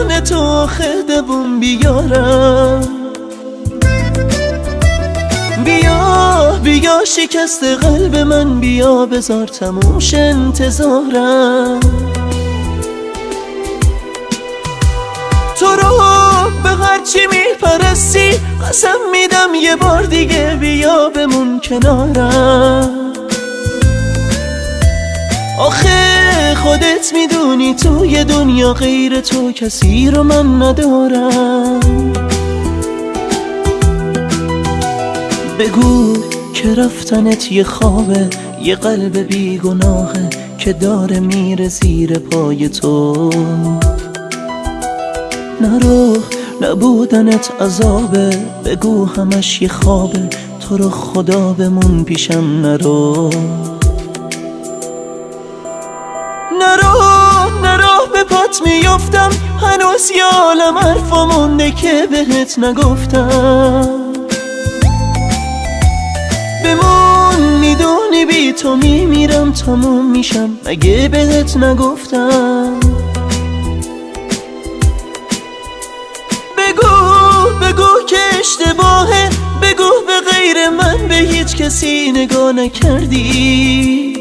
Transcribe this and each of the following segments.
بدون تو خدبون بیارم. بیا بیا شکست قلب من، بیا بذار تموش انتظارم. تو رو به هرچی میپرستی قسم میدم یه بار دیگه بیا بمون کنارم. آخه خودت میدونی توی دنیا غیر تو کسی رو من ندارم. بگو که رفتنت یه خوابه، یه قلب بیگناهه که داره میره زیر پای تو. نرو نبودنت عذابه، بگو همش یه خوابه، تو رو خدا بمون پیشم نرو. نرو به پات میافتم، هنوز یه عالم حرفا مونده که بهت نگفتم. بمون میدونی بی تو میمیرم تموم میشم، مگه بهت نگفتم. بگو که اشتباهه، بگو به غیر من به هیچ کسی نگاه نکردی.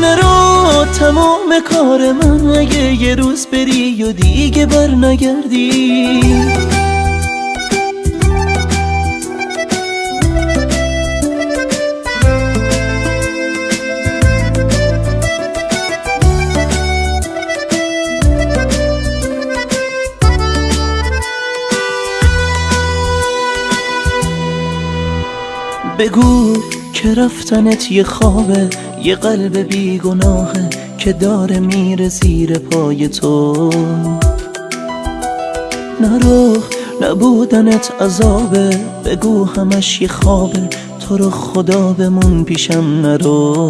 نرو تمام کار من، اگه یه روز بری و دیگه بر نگردی. بگو که رفتنت یه خوابه، یه قلب بیگناهه که داره میره زیر پای تو. نرو نبودنت عذابه، بگو همش یه خوابه، تو رو خدا بمون پیشم نرو.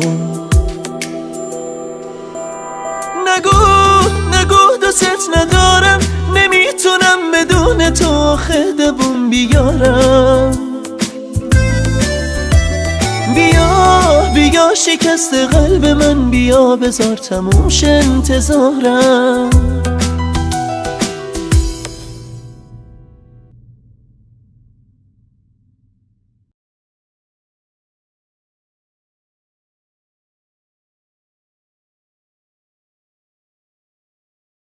نگو دوست ندارم، نمیتونم بدون تو خدبون بیارم. بیا شکست قلب من، بیا بذار تموش انتظارم.